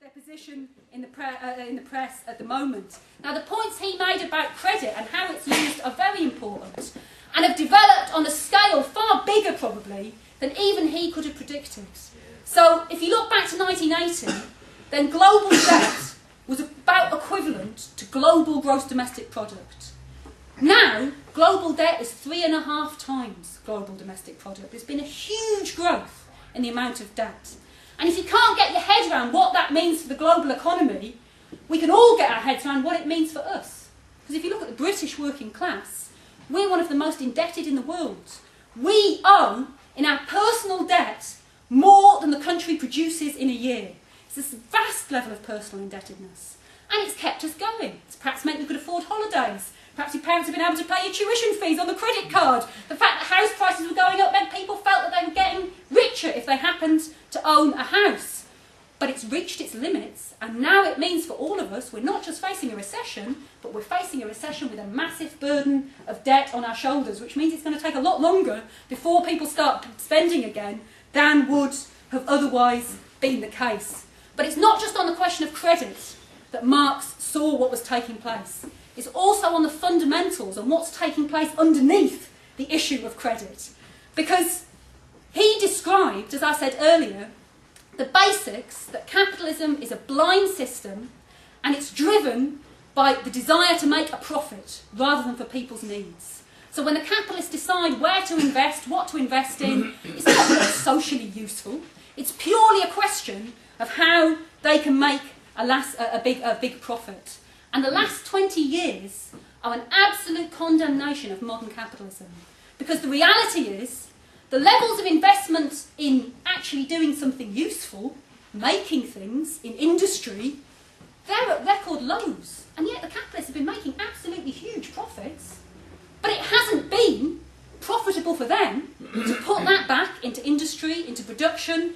their position in the press at the moment. Now, the points he made about credit and how it's used are very important and have developed on a scale far bigger, probably, than even he could have predicted. So, if you look back to 1980, then global debt was about equivalent to global gross domestic product. Now, global debt is 3.5 times global domestic product. There's been a huge growth in the amount of debt. And if you can't get your head around what that means for the global economy, we can all get our heads around what it means for us. Because if you look at the British working class, we're one of the most indebted in the world. We owe, in our personal debt, more than the country produces in a year. It's this vast level of personal indebtedness. And it's kept us going. It's perhaps meant we could afford holidays. Perhaps your parents have been able to pay your tuition fees on the credit card. The fact that house prices were going up meant people felt that they were getting richer if they happened to own a house. But it's reached its limits, and now it means for all of us, we're not just facing a recession, but we're facing a recession with a massive burden of debt on our shoulders, which means it's going to take a lot longer before people start spending again than would have otherwise been the case. But it's not just on the question of credit that Marx saw what was taking place. It's also on the fundamentals and what's taking place underneath the issue of credit. Because he described, as I said earlier, the basics that capitalism is a blind system and it's driven by the desire to make a profit rather than for people's needs. So when the capitalists decide where to invest, what to invest in, it's not what's socially useful. It's purely a question of how they can make a big profit. And the last 20 years are an absolute condemnation of modern capitalism. Because the reality is, the levels of investment in actually doing something useful, making things in industry, they're at record lows. And yet the capitalists have been making absolutely huge profits. But it hasn't been profitable for them to put that back into industry, into production.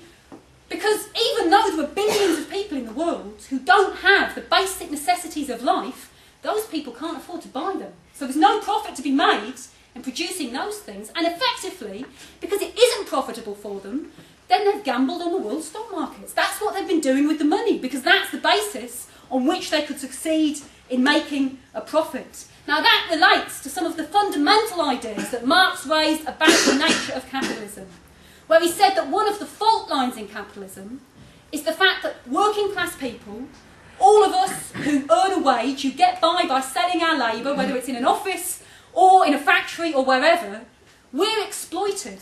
Because even though there are billions of people in the world who don't have the basic necessities of life, those people can't afford to buy them. So there's no profit to be made in producing those things. And effectively, because it isn't profitable for them, then they've gambled on the world stock markets. That's what they've been doing with the money, because that's the basis on which they could succeed in making a profit. Now that relates to some of the fundamental ideas that Marx raised about the nature of capitalism, where he said that one of the fault lines in capitalism is the fact that working class people, all of us who earn a wage, who get by selling our labour, whether it's in an office or in a factory or wherever, we're exploited.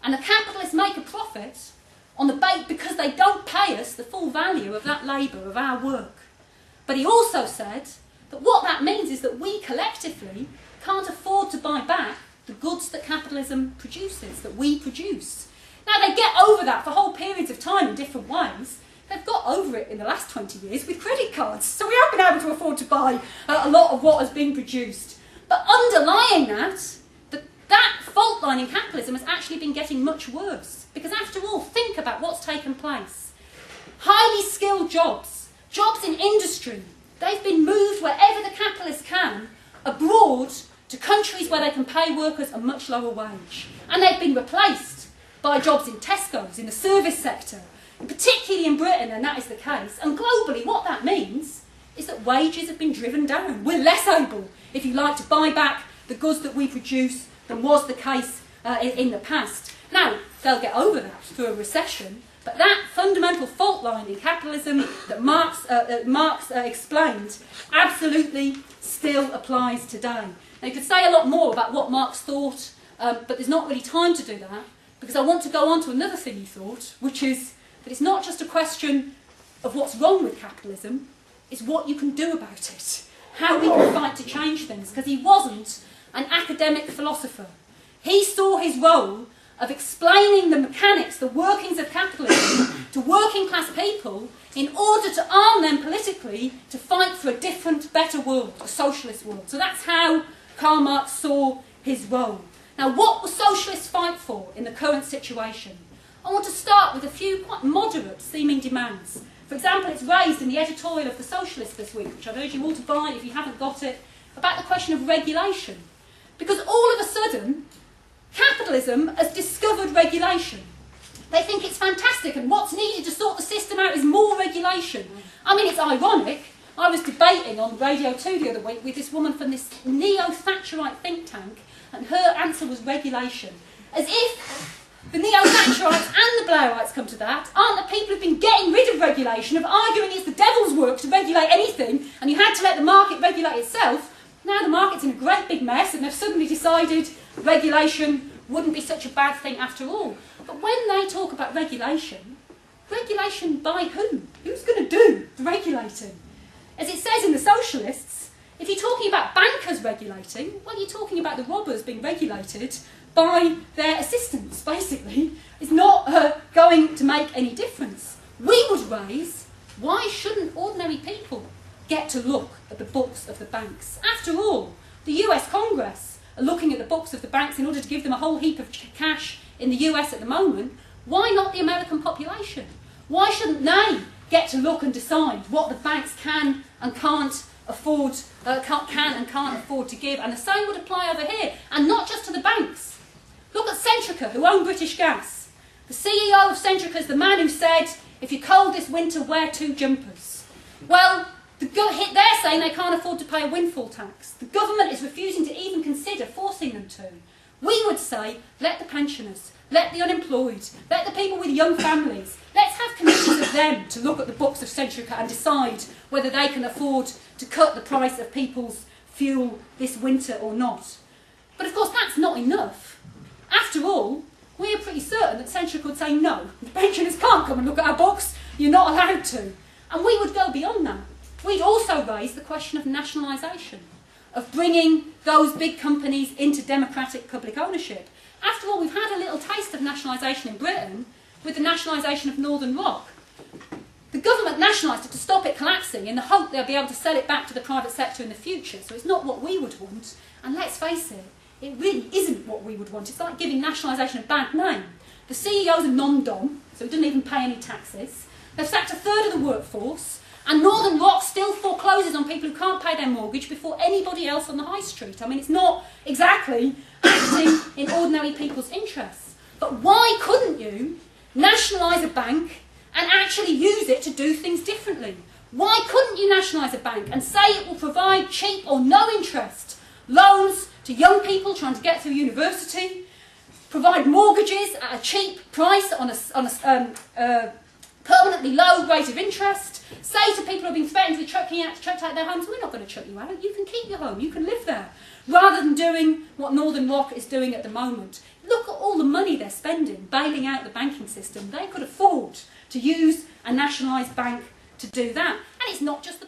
And the capitalists make a profit on the bait because they don't pay us the full value of that labour, of our work. But he also said that what that means is that we collectively can't afford to buy back the goods that capitalism produces, that we produce. Now, they get over that for whole periods of time in different ways. They've got over it in the last 20 years with credit cards. So we have been able to afford to buy a lot of what has been produced. But underlying that fault line in capitalism has actually been getting much worse. Because after all, think about what's taken place. Highly skilled jobs, jobs in industry, they've been moved wherever the capitalists can, abroad, to countries where they can pay workers a much lower wage. And they've been replaced by jobs in Tesco's, in the service sector, and particularly in Britain, and that is the case. And globally, what that means is that wages have been driven down. We're less able, if you like, to buy back the goods that we produce than was the case in the past. Now, they'll get over that through a recession, but that fundamental fault line in capitalism that Marx explained absolutely still applies today. Now, you could say a lot more about what Marx thought, but there's not really time to do that, because I want to go on to another thing he thought, which is that it's not just a question of what's wrong with capitalism, it's what you can do about it, how we can fight to change things, because he wasn't an academic philosopher. He saw his role of explaining the mechanics, the workings of capitalism to working class people in order to arm them politically to fight for a different, better world, a socialist world. So that's how Karl Marx saw his role. Now, what will socialists fight for in the current situation? I want to start with a few quite moderate seeming demands. For example, it's raised in the editorial of The Socialist this week, which I'd urge you all to buy if you haven't got it, about the question of regulation. Because all of a sudden, capitalism has discovered regulation. They think it's fantastic, and what's needed to sort the system out is more regulation. regulation. I mean, it's ironic. I was debating on Radio 2 the other week with this woman from this neo-Thatcherite think tank, and her answer was regulation. As if the neo-Thatcherites and the Blairites come to that, aren't the people who've been getting rid of regulation, of arguing it's the devil's work to regulate anything, and you had to let the market regulate itself. Now the market's in a great big mess, and they've suddenly decided regulation wouldn't be such a bad thing after all. But when they talk about regulation, regulation by who? Who's going to do the regulating? As it says in the Socialists, if you're talking about bankers regulating, well, you're talking about the robbers being regulated by their assistants, basically. It's not going to make any difference. We would raise, why shouldn't ordinary people get to look at the books of the banks? After all, the US Congress are looking at the books of the banks in order to give them a whole heap of cash in the US at the moment. Why not the American population? Why shouldn't they get to look and decide what the banks can and can't afford, can and can't afford to give? And the same would apply over here, and not just to the banks. Look at Centrica, who own British Gas. The CEO of Centrica is the man who said, if you're cold this winter, wear 2 jumpers. Well, they're saying they can't afford to pay a windfall tax. The government is refusing to even consider forcing them to. We would say, let the pensioners, let the unemployed, let the people with young families, let's have committees of them to look at the books of Centrica and decide whether they can afford to cut the price of people's fuel this winter or not. But of course that's not enough. After all, we are pretty certain that Centrica would say no, the pensioners can't come and look at our books, you're not allowed to. And we would go beyond that. We'd also raise the question of nationalisation, of bringing those big companies into democratic public ownership. After all, we've had a little taste of nationalisation in Britain with the nationalisation of Northern Rock. The government nationalised it to stop it collapsing in the hope they'll be able to sell it back to the private sector in the future. So it's not what we would want. And let's face it, it really isn't what we would want. It's like giving nationalisation a bad name. The CEO's a non-dom, so he doesn't even pay any taxes. They've sacked 1/3 of the workforce. And Northern Rock still forecloses on people who can't pay their mortgage before anybody else on the high street. I mean, it's not exactly acting in ordinary people's interests. But why couldn't you nationalise a bank and actually use it to do things differently? Why couldn't you nationalise a bank and say it will provide cheap or no interest loans to young people trying to get through university, provide mortgages at a cheap price on a permanently low rate of interest, say to people who have been threatened with chucked out their homes, we're not going to chuck you out, you can keep your home, you can live there, rather than doing what Northern Rock is doing at the moment. Look at all the money they're spending bailing out the banking system. They could afford to use a nationalised bank to do that. And it's not just the